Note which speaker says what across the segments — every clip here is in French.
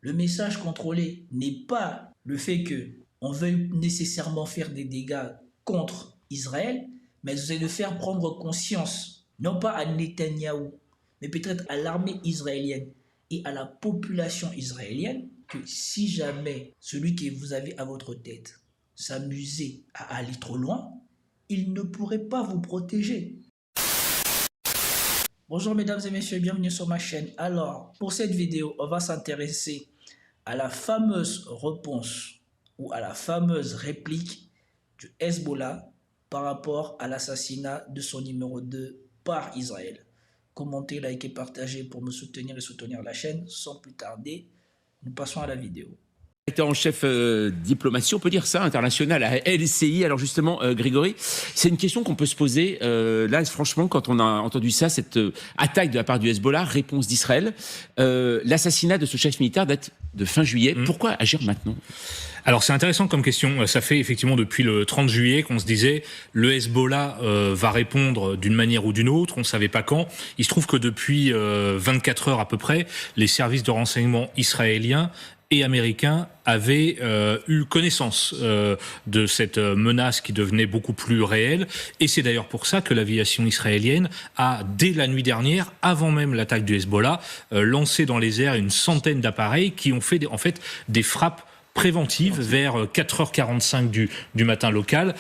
Speaker 1: Le message contrôlé n'est pas le fait qu'on veuille nécessairement faire des dégâts contre Israël, mais c'est de faire prendre conscience, non pas à Netanyahou, mais peut-être à l'armée israélienne et à la population israélienne, que si jamais celui que vous avez à votre tête s'amusait à aller trop loin, il ne pourrait pas vous protéger. Bonjour mesdames et messieurs, bienvenue sur ma chaîne. Alors, pour cette vidéo, on va s'intéresser à la fameuse réponse ou à la fameuse réplique du Hezbollah par rapport à l'assassinat de son numéro 2 par Israël. Commentez, likez, partagez pour me soutenir et soutenir la chaîne. Sans plus tarder, nous passons à la vidéo.
Speaker 2: Directeur en chef diplomatie, on peut dire ça, international à LCI. Alors justement, Grégory, c'est une question qu'on peut se poser. Là, franchement, quand on a entendu ça, cette attaque de la part du Hezbollah, réponse d'Israël, l'assassinat de ce chef militaire date de fin juillet. Pourquoi agir maintenant ?
Speaker 3: Alors c'est intéressant comme question, ça fait effectivement depuis le 30 juillet qu'on se disait le Hezbollah va répondre d'une manière ou d'une autre, on ne savait pas quand. Il se trouve que depuis 24 heures à peu près, les services de renseignement israéliens et américains avaient eu connaissance de cette menace qui devenait beaucoup plus réelle. Et c'est d'ailleurs pour ça que l'aviation israélienne a, dès la nuit dernière, avant même l'attaque du Hezbollah, lancé dans les airs une centaine d'appareils qui ont fait en fait des frappes préventive vers 4h45 du matin local,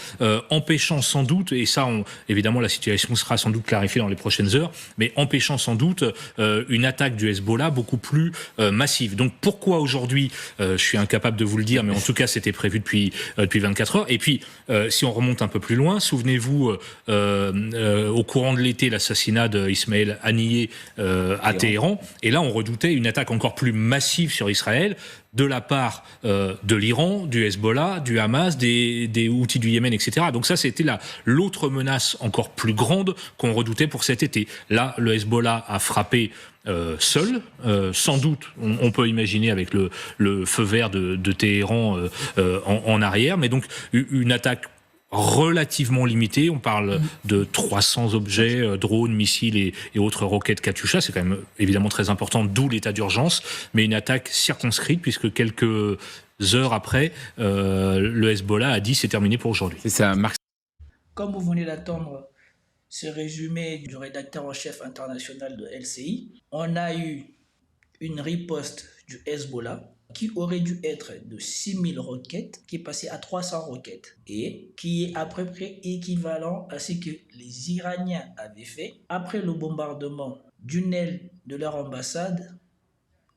Speaker 3: empêchant sans doute, et ça évidemment la situation sera sans doute clarifiée dans les prochaines heures, mais empêchant sans doute une attaque du Hezbollah beaucoup plus massive. Donc pourquoi aujourd'hui, je suis incapable de vous le dire, mais en tout cas c'était prévu depuis 24 heures. Et puis si on remonte un peu plus loin, souvenez-vous au courant de l'été l'assassinat d'Ismaël Haniyeh à Téhéran, et là on redoutait une attaque encore plus massive sur Israël de la part de l'Iran, du Hezbollah, du Hamas, des Houthis du Yémen, etc. Donc ça, c'était l'autre menace encore plus grande qu'on redoutait pour cet été. Là, le Hezbollah a frappé seul, sans doute, on peut imaginer avec le feu vert de Téhéran en arrière, mais donc une attaque relativement limité, on parle de 300 objets, drones, missiles et autres roquettes Katyusha, c'est quand même évidemment très important, d'où l'état d'urgence, mais une attaque circonscrite puisque quelques heures après, le Hezbollah a dit c'est terminé pour aujourd'hui.
Speaker 2: C'est ça, Marc.
Speaker 1: Comme vous venez d'attendre ce résumé du rédacteur en chef international de LCI, on a eu une riposte du Hezbollah qui aurait dû être de 6000 roquettes, qui est passé à 300 roquettes, et qui est à peu près équivalent à ce que les Iraniens avaient fait après le bombardement d'une aile de leur ambassade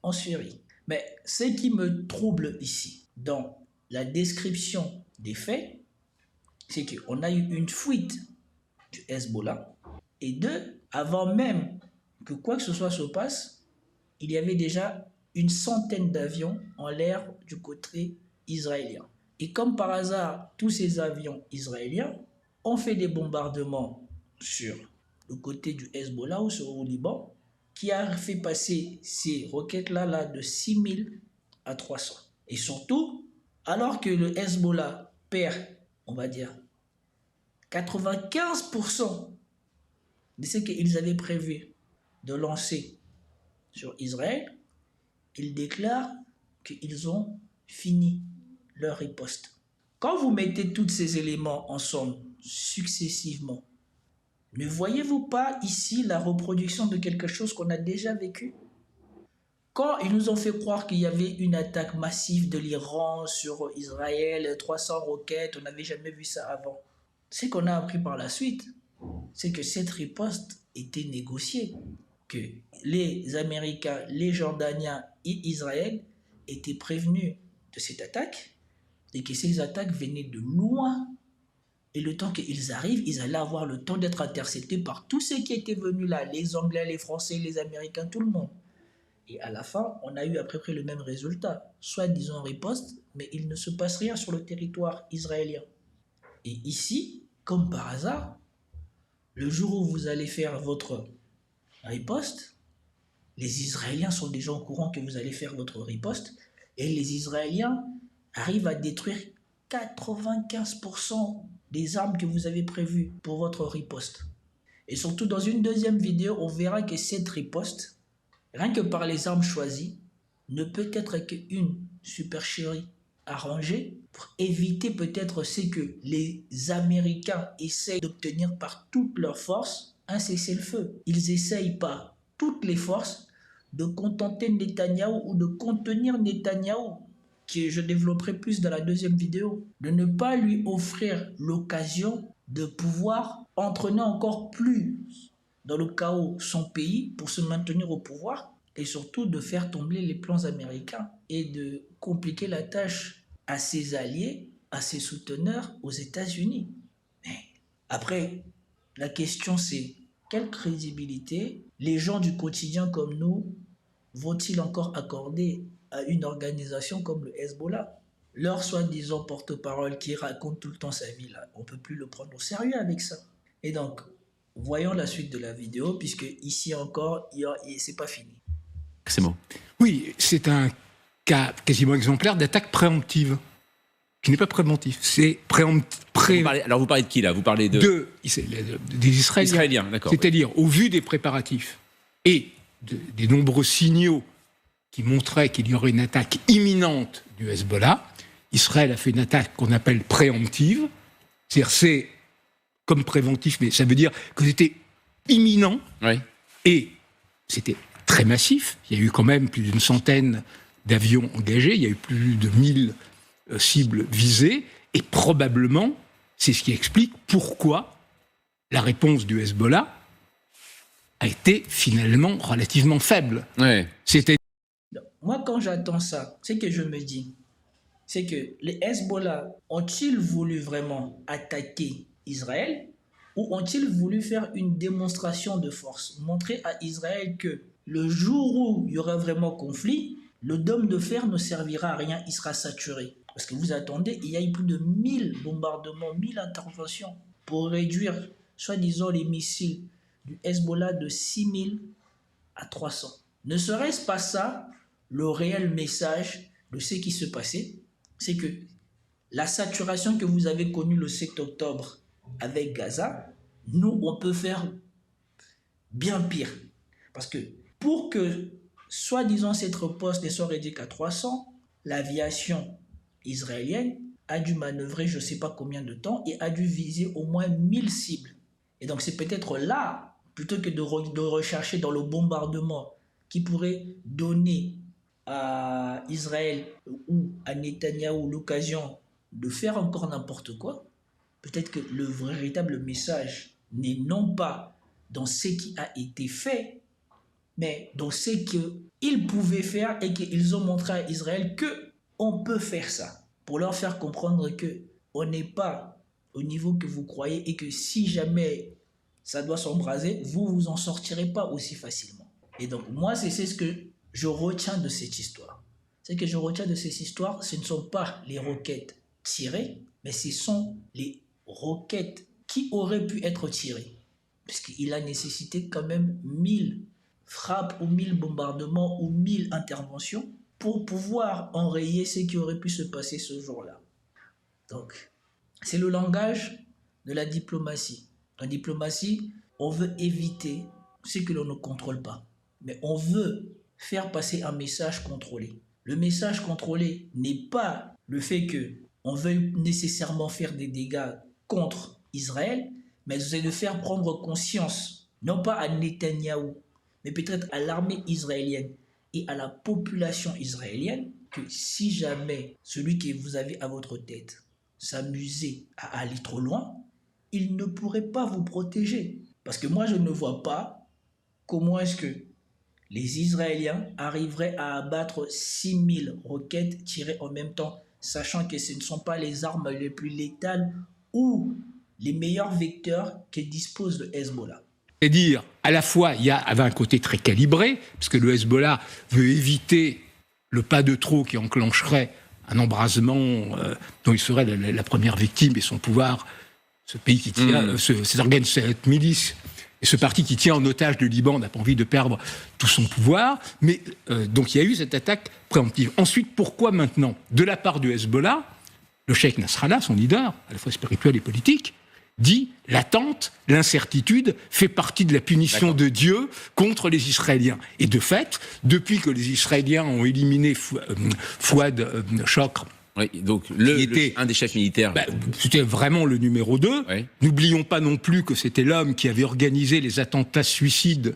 Speaker 1: en Syrie. Mais ce qui me trouble ici, dans la description des faits, c'est qu'on a eu une fuite du Hezbollah, et deux, avant même que quoi que ce soit se passe, il y avait déjà une centaine d'avions en l'air du côté israélien. Et comme par hasard, tous ces avions israéliens ont fait des bombardements sur le côté du Hezbollah ou sur le Liban, qui a fait passer ces roquettes-là de 6000 à 300. Et surtout, alors que le Hezbollah perd, on va dire, 95% de ce qu'ils avaient prévu de lancer sur Israël, ils déclarent qu'ils ont fini leur riposte. Quand vous mettez tous ces éléments ensemble successivement, ne voyez-vous pas ici la reproduction de quelque chose qu'on a déjà vécu? Quand ils nous ont fait croire qu'il y avait une attaque massive de l'Iran sur Israël, 300 roquettes, on n'avait jamais vu ça avant. Ce qu'on a appris par la suite, c'est que cette riposte était négociée, que les Américains, les Jordaniens et Israël étaient prévenus de cette attaque et que ces attaques venaient de loin. Et le temps qu'ils arrivent, ils allaient avoir le temps d'être interceptés par tous ceux qui étaient venus là, les Anglais, les Français, les Américains, tout le monde. Et à la fin, on a eu à peu près le même résultat. Soit disons riposte, mais il ne se passe rien sur le territoire israélien. Et ici, comme par hasard, le jour où vous allez faire votre riposte, les Israéliens sont déjà au courant que vous allez faire votre riposte et les Israéliens arrivent à détruire 95% des armes que vous avez prévues pour votre riposte. Et surtout, dans une deuxième vidéo, on verra que cette riposte, rien que par les armes choisies, ne peut être qu'une supercherie arrangée pour éviter peut-être ce que les Américains essaient d'obtenir par toutes leurs forces, un cessez-le-feu. Ils essayent par toutes les forces de contenter Netanyahou ou de contenir Netanyahou, que je développerai plus dans la deuxième vidéo, de ne pas lui offrir l'occasion de pouvoir entraîner encore plus dans le chaos son pays pour se maintenir au pouvoir et surtout de faire tomber les plans américains et de compliquer la tâche à ses alliés, à ses souteneurs aux États-Unis. Mais après, la question c'est quelle crédibilité les gens du quotidien comme nous vont-ils encore accorder à une organisation comme le Hezbollah? Leur soi-disant porte-parole qui raconte tout le temps sa vie, là, on ne peut plus le prendre au sérieux avec ça. Et donc, voyons la suite de la vidéo, puisque ici encore, c'est pas fini.
Speaker 2: C'est bon.
Speaker 4: Oui, c'est un cas quasiment exemplaire d'attaque préemptive, qui n'est pas préventif, c'est
Speaker 2: Alors vous parlez de qui là? Vous parlez
Speaker 4: des Israéliens.
Speaker 2: Israéliens, d'accord.
Speaker 4: C'est-à-dire, au vu des préparatifs et des nombreux signaux qui montraient qu'il y aurait une attaque imminente du Hezbollah, Israël a fait une attaque qu'on appelle préemptive, c'est-à-dire c'est comme préventif, mais ça veut dire que c'était imminent,
Speaker 2: oui.
Speaker 4: Et c'était très massif. Il y a eu quand même plus d'une centaine d'avions engagés, il y a eu plus de 1000 cibles visées, et probablement, c'est ce qui explique pourquoi la réponse du Hezbollah a été finalement relativement faible.
Speaker 2: Ouais.
Speaker 1: Moi, quand j'attends ça, c'est que je me dis, c'est que les Hezbollah ont-ils voulu vraiment attaquer Israël ou ont-ils voulu faire une démonstration de force, montrer à Israël que le jour où il y aura vraiment conflit, le dôme de fer ne servira à rien, il sera saturé. Parce que vous attendez, il y a eu plus de 1000 bombardements, 1000 interventions pour réduire, soi-disant, les missiles du Hezbollah de 6000 à 300. Ne serait-ce pas ça, le réel message de ce qui se passait, c'est que la saturation que vous avez connue le 7 octobre avec Gaza, nous, on peut faire bien pire. Parce que pour que, soi-disant, cette riposte ne soit réduite qu'à 300, l'aviation israélienne a dû manœuvrer je ne sais pas combien de temps et a dû viser au moins 1000 cibles. Et donc c'est peut-être là, plutôt que de rechercher dans le bombardement qui pourrait donner à Israël ou à Netanyahou l'occasion de faire encore n'importe quoi, peut-être que le véritable message n'est non pas dans ce qui a été fait, mais dans ce qu'ils pouvaient faire et qu'ils ont montré à Israël qu'on peut faire ça, pour leur faire comprendre qu'on n'est pas au niveau que vous croyez et que si jamais ça doit s'embraser, vous vous en sortirez pas aussi facilement. Et donc moi, c'est ce que je retiens de cette histoire. Ce que je retiens de cette histoire, ce ne sont pas les roquettes tirées, mais ce sont les roquettes qui auraient pu être tirées. Puisqu'il a nécessité quand même 1000 frappes ou 1000 bombardements ou 1000 interventions pour pouvoir enrayer ce qui aurait pu se passer ce jour-là. Donc, c'est le langage de la diplomatie. En diplomatie, on veut éviter ce que l'on ne contrôle pas. Mais on veut faire passer un message contrôlé. Le message contrôlé n'est pas le fait qu'on veuille nécessairement faire des dégâts contre Israël, mais c'est de faire prendre conscience, non pas à Netanyahou, mais peut-être à l'armée israélienne et à la population israélienne, que si jamais celui que vous avez à votre tête s'amusait à aller trop loin, il ne pourrait pas vous protéger. Parce que moi, je ne vois pas comment est-ce que les Israéliens arriveraient à abattre 6000 roquettes tirées en même temps, sachant que ce ne sont pas les armes les plus létales ou les meilleurs vecteurs que dispose le Hezbollah.
Speaker 4: C'est-à-dire, à la fois, il y avait un côté très calibré, parce que le Hezbollah veut éviter le pas de trop qui enclencherait un embrasement dont il serait la première victime et son pouvoir, ce pays qui tient, cette milice, et ce parti qui tient en otage le Liban n'a pas envie de perdre tout son pouvoir. Mais donc il y a eu cette attaque préemptive. Ensuite, pourquoi maintenant, de la part du Hezbollah, le cheikh Nasrallah, son leader, à la fois spirituel et politique, dit l'attente, l'incertitude fait partie de la punition de Dieu contre les Israéliens. Et de fait, depuis que les Israéliens ont éliminé Fouad Chokr,
Speaker 2: Oui, donc un des chefs militaires.
Speaker 4: C'était vraiment le numéro 2.
Speaker 2: Oui.
Speaker 4: N'oublions pas non plus que c'était l'homme qui avait organisé les attentats suicides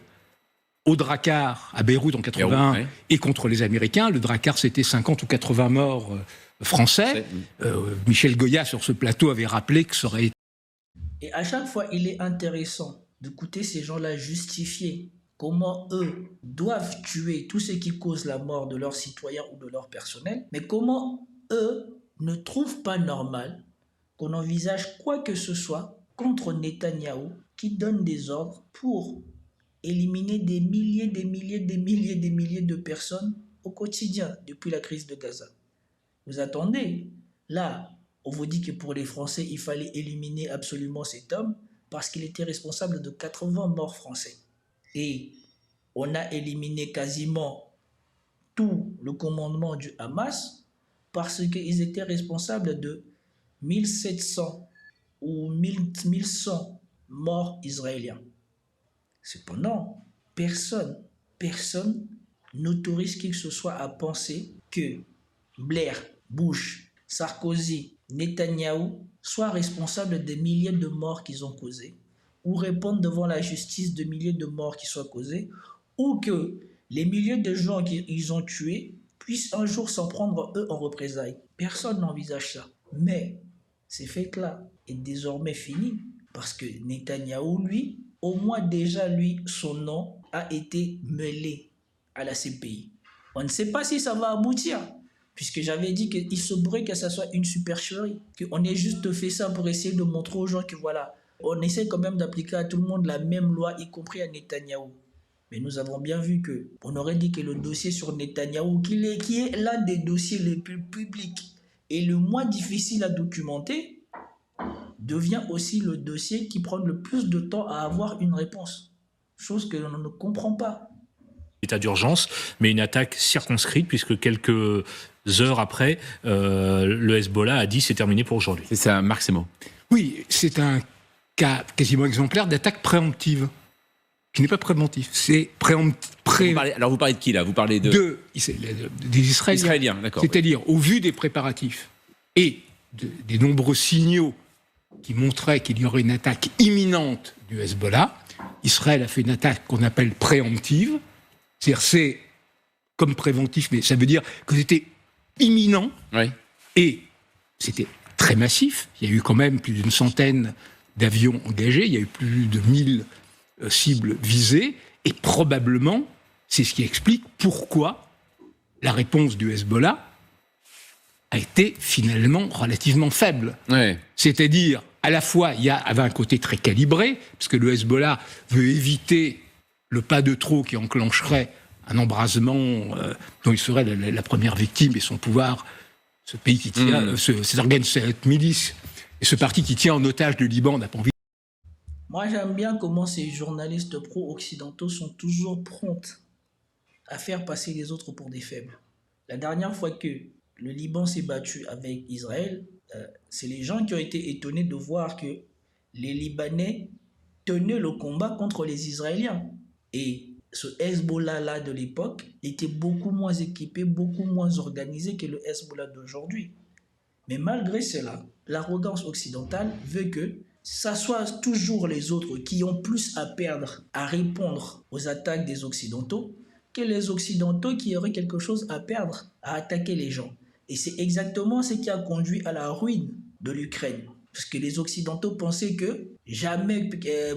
Speaker 4: au Drakkar, à Beyrouth en 81, et contre les Américains. Le Drakkar, c'était 50 ou 80 morts français. Michel Goya, sur ce plateau, avait rappelé que ça aurait été...
Speaker 1: Et à chaque fois, il est intéressant d'écouter ces gens-là justifier comment eux doivent tuer tout ce qui cause la mort de leurs citoyens ou de leur personnel, mais comment eux ne trouvent pas normal qu'on envisage quoi que ce soit contre Netanyahou qui donne des ordres pour éliminer des milliers de personnes au quotidien depuis la crise de Gaza. Vous attendez, là, on vous dit que pour les Français, il fallait éliminer absolument cet homme parce qu'il était responsable de 80 morts français. Et on a éliminé quasiment tout le commandement du Hamas parce qu'ils étaient responsables de 1700 ou 1100 morts israéliens. Cependant, personne n'autorise qui que ce soit à penser que Blair, Bush, Sarkozy, Netanyahou soient responsables des milliers de morts qu'ils ont causés, ou répondent devant la justice de milliers de morts qui soient causés, ou que les milliers de gens qu'ils ont tués puissent un jour s'en prendre eux en représailles. Personne n'envisage ça. Mais ces faits-là est désormais fini, parce que Netanyahou, lui, au moins déjà, lui, son nom a été mêlé à la CPI. On ne sait pas si ça va aboutir, puisque j'avais dit qu'il se pourrait que ça soit une supercherie, qu'on ait juste fait ça pour essayer de montrer aux gens que voilà, on essaie quand même d'appliquer à tout le monde la même loi, y compris à Netanyahou. Mais nous avons bien vu qu'on aurait dit que le dossier sur Netanyahou, qui est l'un des dossiers les plus publics et le moins difficile à documenter, devient aussi le dossier qui prend le plus de temps à avoir une réponse. Chose que l'on ne comprend pas.
Speaker 3: État d'urgence, mais une attaque circonscrite, puisque quelques heures après, le Hezbollah a dit c'est terminé pour aujourd'hui.
Speaker 2: C'est ça, Marc Semo.
Speaker 4: Oui, c'est un cas quasiment exemplaire d'attaque préemptive, qui n'est pas préventif, c'est
Speaker 2: Alors vous parlez de qui là? Vous parlez des
Speaker 4: Israéliens.
Speaker 2: Israéliens, d'accord.
Speaker 4: C'est-à-dire, au vu des préparatifs et des nombreux signaux qui montraient qu'il y aurait une attaque imminente du Hezbollah, Israël a fait une attaque qu'on appelle préemptive. C'est-à-dire, c'est comme préventif, mais ça veut dire que c'était imminent et c'était très massif. Il y a eu quand même plus d'une centaine d'avions engagés, il y a eu plus de 1000 cibles visées, et probablement, c'est ce qui explique pourquoi la réponse du Hezbollah a été finalement relativement faible. C'est-à-dire, à la fois, il y avait un côté très calibré, parce que le Hezbollah veut éviter le pas de trop qui enclencherait un embrasement dont il serait la première victime, et son pouvoir, ce pays qui tient, ces organes, cette milice, et ce parti qui tient en otage le Liban n'a pas envie.
Speaker 1: Moi, j'aime bien comment ces journalistes pro-occidentaux sont toujours prompts à faire passer les autres pour des faibles. La dernière fois que le Liban s'est battu avec Israël, c'est les gens qui ont été étonnés de voir que les Libanais tenaient le combat contre les Israéliens. Et ce Hezbollah-là de l'époque était beaucoup moins équipé, beaucoup moins organisé que le Hezbollah d'aujourd'hui. Mais malgré cela, l'arrogance occidentale veut que ça soit toujours les autres qui ont plus à perdre à répondre aux attaques des Occidentaux que les Occidentaux qui auraient quelque chose à perdre à attaquer les gens. Et c'est exactement ce qui a conduit à la ruine de l'Ukraine. Parce que les Occidentaux pensaient que jamais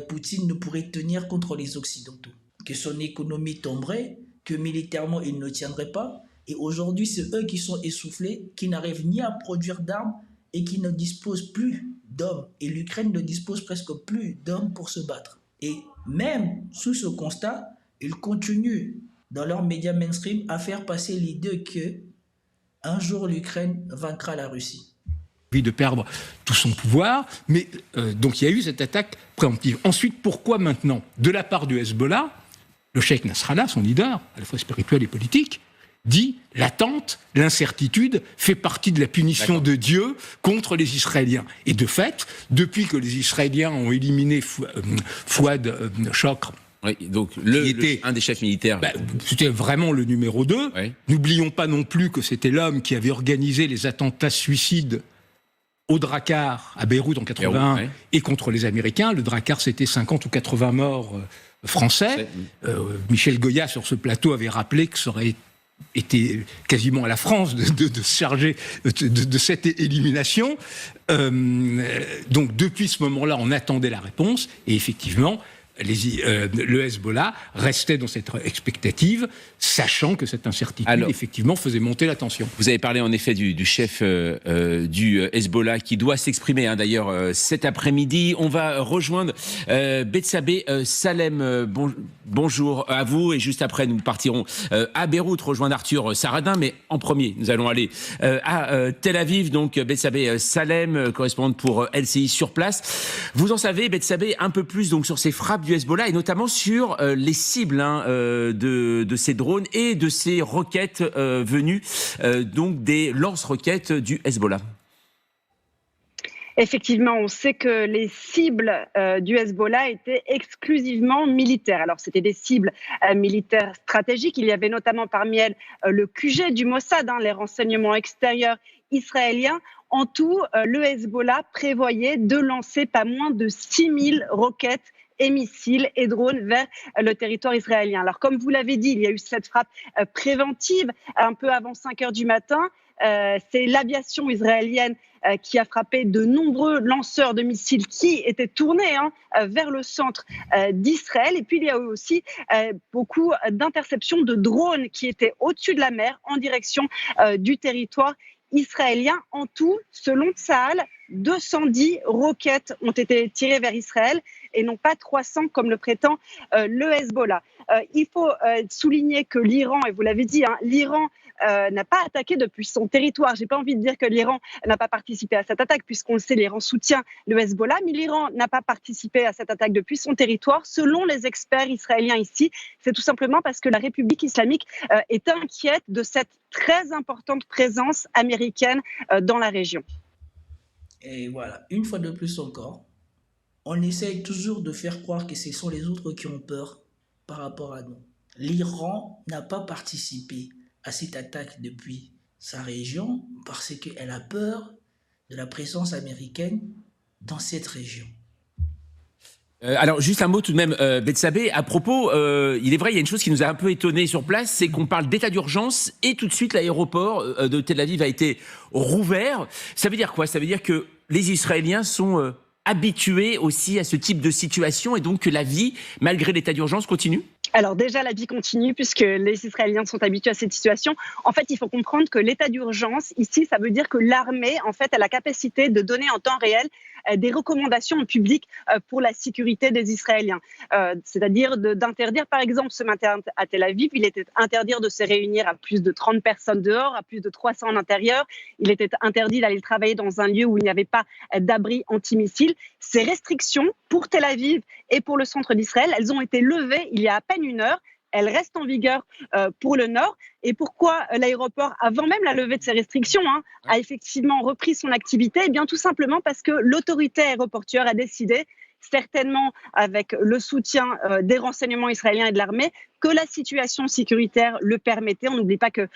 Speaker 1: Poutine ne pourrait tenir contre les Occidentaux. Que son économie tomberait, que militairement il ne tiendrait pas. Et aujourd'hui, c'est eux qui sont essoufflés, qui n'arrivent ni à produire d'armes et qui ne disposent plus d'hommes. Et l'Ukraine ne dispose presque plus d'hommes pour se battre. Et même sous ce constat, ils continuent dans leurs médias mainstream à faire passer l'idée que un jour l'Ukraine vaincra la Russie.
Speaker 4: De perdre tout son pouvoir, mais donc il y a eu cette attaque préemptive. Ensuite, pourquoi maintenant, de la part du Hezbollah, le cheikh Nasrallah, son leader, à la fois spirituel et politique, dit l'attente, l'incertitude fait partie de la punition de Dieu contre les Israéliens. Et de fait, depuis que les Israéliens ont éliminé Fouad Chokr,
Speaker 2: oui, donc un des chefs militaires.
Speaker 4: C'était vraiment le numéro 2.
Speaker 2: Oui.
Speaker 4: N'oublions pas non plus que c'était l'homme qui avait organisé les attentats suicides au Drakkar, à Beyrouth en 81, oui. Et contre les Américains. Le Drakkar, c'était 50 ou 80 morts français. Michel Goya, sur ce plateau, avait rappelé que ça aurait été quasiment à la France de se charger de cette élimination. Donc, depuis ce moment-là, on attendait la réponse. Et effectivement, le Hezbollah restait dans cette expectative, sachant que cette incertitude, effectivement, faisait monter la tension.
Speaker 2: Vous avez parlé en effet du chef du Hezbollah qui doit s'exprimer d'ailleurs cet après-midi. On va rejoindre Bethsabée Salem. Bonjour à vous, et juste après nous partirons à Beyrouth rejoindre Arthur Saradin, mais en premier nous allons aller à Tel Aviv. Donc Bethsabée Salem, correspondante pour LCI sur place. Vous en savez, Bethsabée, un peu plus donc sur ces frappes du Hezbollah et notamment sur les cibles de ces drones et de ces roquettes venues donc des lance-roquettes du Hezbollah.
Speaker 5: Effectivement, on sait que les cibles du Hezbollah étaient exclusivement militaires. Alors, c'était des cibles militaires stratégiques. Il y avait notamment parmi elles le QG du Mossad, les renseignements extérieurs israéliens. En tout, le Hezbollah prévoyait de lancer pas moins de 6000 roquettes et missiles et drones vers le territoire israélien. Alors, comme vous l'avez dit, il y a eu cette frappe préventive un peu avant 5 heures du matin. C'est l'aviation israélienne qui a frappé de nombreux lanceurs de missiles qui étaient tournés vers le centre d'Israël. Et puis, il y a eu aussi beaucoup d'interceptions de drones qui étaient au-dessus de la mer en direction du territoire israélien. En tout, selon Tsahal, 210 roquettes ont été tirées vers Israël et non pas 300 comme le prétend le Hezbollah. Il faut souligner que l'Iran, et vous l'avez dit, l'Iran n'a pas attaqué depuis son territoire. J'ai pas envie de dire que l'Iran n'a pas participé à cette attaque, puisqu'on le sait, l'Iran soutient le Hezbollah, mais l'Iran n'a pas participé à cette attaque depuis son territoire. Selon les experts israéliens ici, c'est tout simplement parce que la République islamique est inquiète de cette très importante présence américaine dans la région.
Speaker 1: Et voilà, une fois de plus encore, on essaye toujours de faire croire que ce sont les autres qui ont peur par rapport à nous. L'Iran n'a pas participé à cette attaque depuis sa région parce qu'elle a peur de la présence américaine dans cette région.
Speaker 2: Alors, juste un mot tout de même, Bethsabée, à propos, il est vrai, il y a une chose qui nous a un peu étonné sur place, c'est qu'on parle d'état d'urgence et tout de suite l'aéroport de Tel Aviv a été rouvert. Ça veut dire quoi? Ça veut dire que les Israéliens sont habitués aussi à ce type de situation et donc que la vie, malgré l'état d'urgence, continue?
Speaker 5: Alors déjà, la vie continue puisque les Israéliens sont habitués à cette situation. En fait, il faut comprendre que l'état d'urgence, ici, ça veut dire que l'armée, en fait, a la capacité de donner en temps réel des recommandations au public pour la sécurité des Israéliens. C'est-à-dire d'interdire, par exemple, ce matin à Tel Aviv, il était interdit de se réunir à plus de 30 personnes dehors, à plus de 300 en intérieur. Il était interdit d'aller travailler dans un lieu où il n'y avait pas d'abri antimissile. Ces restrictions pour Tel Aviv et pour le centre d'Israël, elles ont été levées il y a à peine une heure. Elles restent en vigueur pour le Nord. Et pourquoi l'aéroport, avant même la levée de ces restrictions, a effectivement repris son activité? Eh bien, tout simplement parce que l'autorité aéroportuaire a décidé, certainement avec le soutien des renseignements israéliens et de l'armée, que la situation sécuritaire le permettait. On n'oublie pas que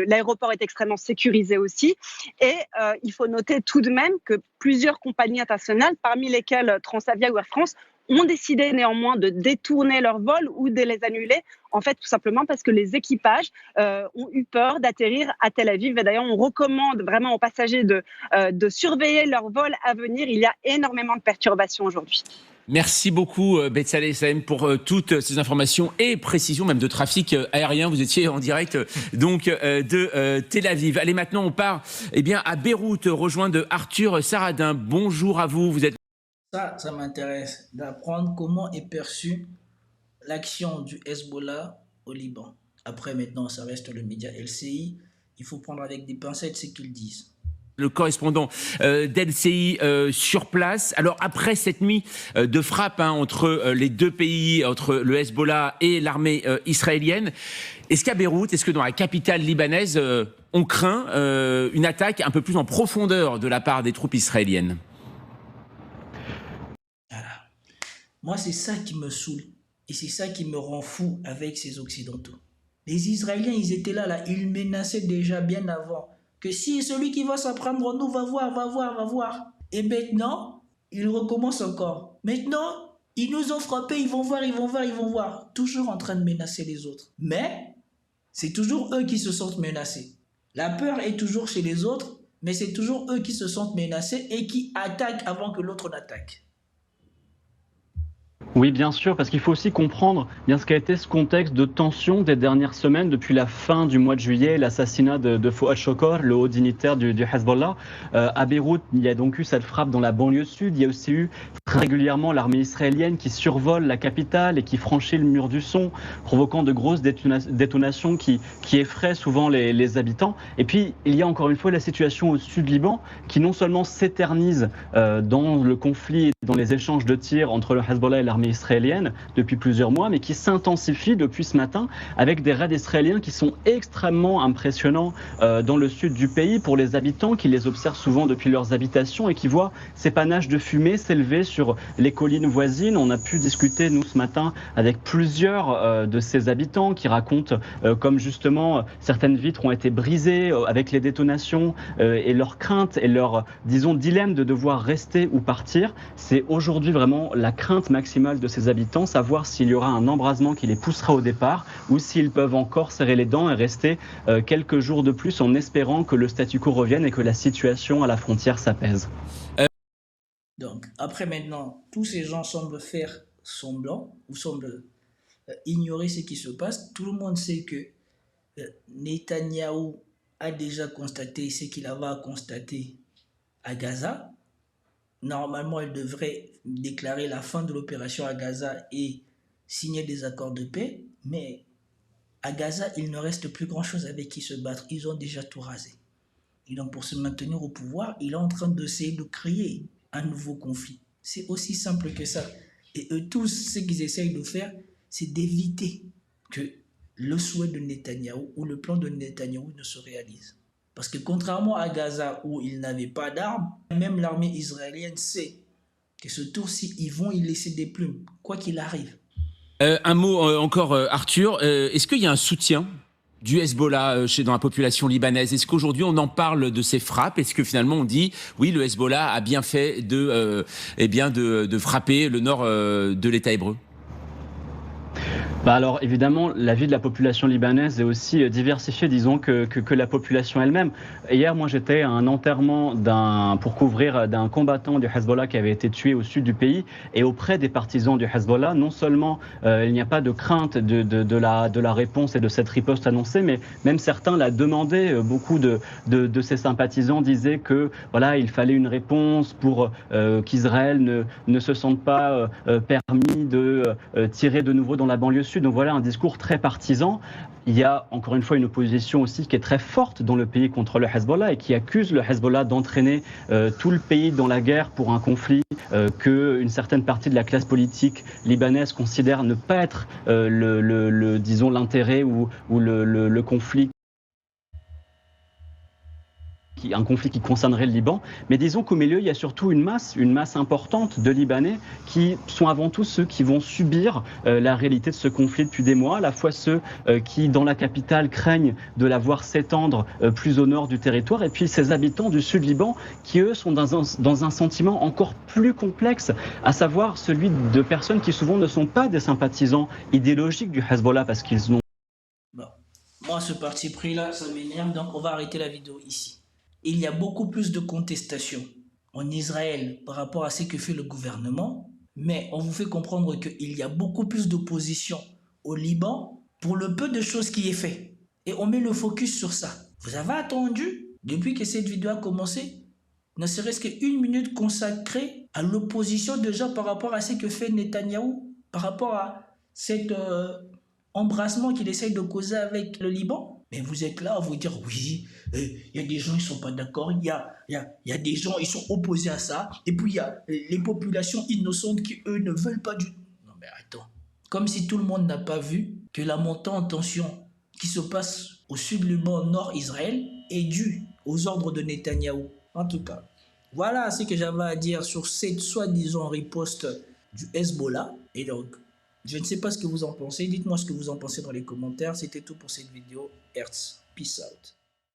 Speaker 5: l'aéroport est extrêmement sécurisé aussi. Et il faut noter tout de même que plusieurs compagnies internationales, parmi lesquelles Transavia ou Air France, ont décidé néanmoins de détourner leur vol ou de les annuler, en fait tout simplement parce que les équipages ont eu peur d'atterrir à Tel Aviv. Et d'ailleurs, on recommande vraiment aux passagers de surveiller leur vol à venir. Il y a énormément de perturbations aujourd'hui.
Speaker 2: Merci beaucoup Bethsabée Salem pour toutes ces informations et précisions même de trafic aérien. Vous étiez en direct donc de Tel Aviv. Allez, maintenant on part à Beyrouth rejoindre Arthur Saradin. Bonjour à vous. Vous êtes
Speaker 1: Ça m'intéresse d'apprendre comment est perçue l'action du Hezbollah au Liban. Après, maintenant, ça reste le média LCI. Il faut prendre avec des pincettes ce qu'ils disent.
Speaker 2: Le correspondant d'LCI sur place. Alors après cette nuit de frappe entre les deux pays, entre le Hezbollah et l'armée israélienne, Est-ce qu'à Beyrouth, est-ce que dans la capitale libanaise, on craint une attaque un peu plus en profondeur de la part des troupes israéliennes?
Speaker 1: Voilà. Moi, c'est ça qui me saoule. Et c'est ça qui me rend fou avec ces Occidentaux. Les Israéliens, ils étaient là, ils menaçaient déjà bien avant. Que si celui qui va s'en prendre en nous va voir, va voir, va voir. Et maintenant, ils recommencent encore. Maintenant, ils nous ont frappés, ils vont voir, ils vont voir, ils vont voir. Toujours en train de menacer les autres. Mais, c'est toujours eux qui se sentent menacés. La peur est toujours chez les autres, mais c'est toujours eux qui se sentent menacés et qui attaquent avant que l'autre n'attaque.
Speaker 6: Oui, bien sûr, parce qu'il faut aussi comprendre bien ce qu'a été ce contexte de tension des dernières semaines depuis la fin du mois de juillet, l'assassinat de Fouad Shokor, le haut dignitaire du Hezbollah. À Beyrouth, il y a donc eu cette frappe dans la banlieue sud. Il y a aussi eu très régulièrement l'armée israélienne qui survole la capitale et qui franchit le mur du son, provoquant de grosses détonations qui effraient souvent les habitants. Et puis, il y a encore une fois la situation au sud Liban qui non seulement s'éternise dans le conflit, dans les échanges de tirs entre le Hezbollah et l'armée israélienne depuis plusieurs mois, mais qui s'intensifie depuis ce matin avec des raids israéliens qui sont extrêmement impressionnants dans le sud du pays pour les habitants qui les observent souvent depuis leurs habitations et qui voient ces panaches de fumée s'élever sur les collines voisines. On a pu discuter, nous, ce matin, avec plusieurs de ces habitants qui racontent comme justement certaines vitres ont été brisées avec les détonations et leur crainte et leur, disons, dilemme de devoir rester ou partir. C'est aujourd'hui vraiment la crainte maximale de ces habitants, savoir s'il y aura un embrasement qui les poussera au départ ou s'ils peuvent encore serrer les dents et rester quelques jours de plus en espérant que le statu quo revienne et que la situation à la frontière s'apaise.
Speaker 1: Donc, après maintenant, tous ces gens semblent faire semblant ou semblent ignorer ce qui se passe. Tout le monde sait que Netanyahou a déjà constaté ce qu'il avait à constater à Gaza. Normalement, il devrait déclarer la fin de l'opération à Gaza et signer des accords de paix. Mais à Gaza, il ne reste plus grand-chose avec qui se battre. Ils ont déjà tout rasé. Et donc, pour se maintenir au pouvoir, il est en train d'essayer de créer un nouveau conflit. C'est aussi simple que ça. Et eux tous, ce qu'ils essayent de faire, c'est d'éviter que le souhait de Netanyahou ou le plan de Netanyahou ne se réalise. Parce que contrairement à Gaza où ils n'avaient pas d'armes, même l'armée israélienne sait que ce tour-ci, ils vont y laisser des plumes, quoi qu'il arrive.
Speaker 2: Un mot encore, Arthur. Est-ce qu'il y a un soutien du Hezbollah dans la population libanaise? Est-ce qu'aujourd'hui on en parle de ces frappes? Est-ce que finalement on dit oui, le Hezbollah a bien fait de frapper le nord de l'État hébreu?
Speaker 6: Alors évidemment, la vie de la population libanaise est aussi diversifiée, disons, que la population elle-même. Hier, moi j'étais à un enterrement pour couvrir d'un combattant du Hezbollah qui avait été tué au sud du pays. Et auprès des partisans du Hezbollah, non seulement il n'y a pas de crainte de la réponse et de cette riposte annoncée, mais même certains la demandaient. Beaucoup de ces sympathisants disaient que voilà, il fallait une réponse pour qu'Israël ne se sente pas permis de tirer de nouveau dans la banlieue sud. Donc voilà un discours très partisan. Il y a encore une fois une opposition aussi qui est très forte dans le pays contre le Hezbollah et qui accuse le Hezbollah d'entraîner tout le pays dans la guerre pour un conflit qu'une certaine partie de la classe politique libanaise considère ne pas être disons l'intérêt ou le conflit. Un conflit qui concernerait le Liban, mais disons qu'au milieu, il y a surtout une masse importante de Libanais qui sont avant tout ceux qui vont subir la réalité de ce conflit depuis des mois, à la fois ceux qui, dans la capitale, craignent de la voir s'étendre plus au nord du territoire, et puis ces habitants du sud Liban qui, eux, sont dans un sentiment encore plus complexe, à savoir celui de personnes qui souvent ne sont pas des sympathisants idéologiques du Hezbollah, parce qu'ils ont...
Speaker 1: Bon. Moi, ce parti pris-là, ça m'énerve, donc on va arrêter la vidéo ici. Il y a beaucoup plus de contestation en Israël par rapport à ce que fait le gouvernement, mais on vous fait comprendre qu'il y a beaucoup plus d'opposition au Liban pour le peu de choses qui est fait. Et on met le focus sur ça. Vous avez attendu, depuis que cette vidéo a commencé, ne serait-ce qu'une minute consacrée à l'opposition de gens par rapport à ce que fait Netanyahou, par rapport à cet embrassement qu'il essaye de causer avec le Liban. Mais vous êtes là à vous dire oui, il y a des gens qui ne sont pas d'accord, il y a des gens qui sont opposés à ça, et puis il y a les populations innocentes qui, eux, ne veulent pas du... Non mais attends, comme si tout le monde n'a pas vu que la montée en tension qui se passe au sud-Liban, nord-Israël, est due aux ordres de Netanyahou. En tout cas, voilà ce que j'avais à dire sur cette soi-disant riposte du Hezbollah. Et donc, je ne sais pas ce que vous en pensez. Dites-moi ce que vous en pensez dans les commentaires. C'était tout pour cette vidéo. Hertz. Peace out.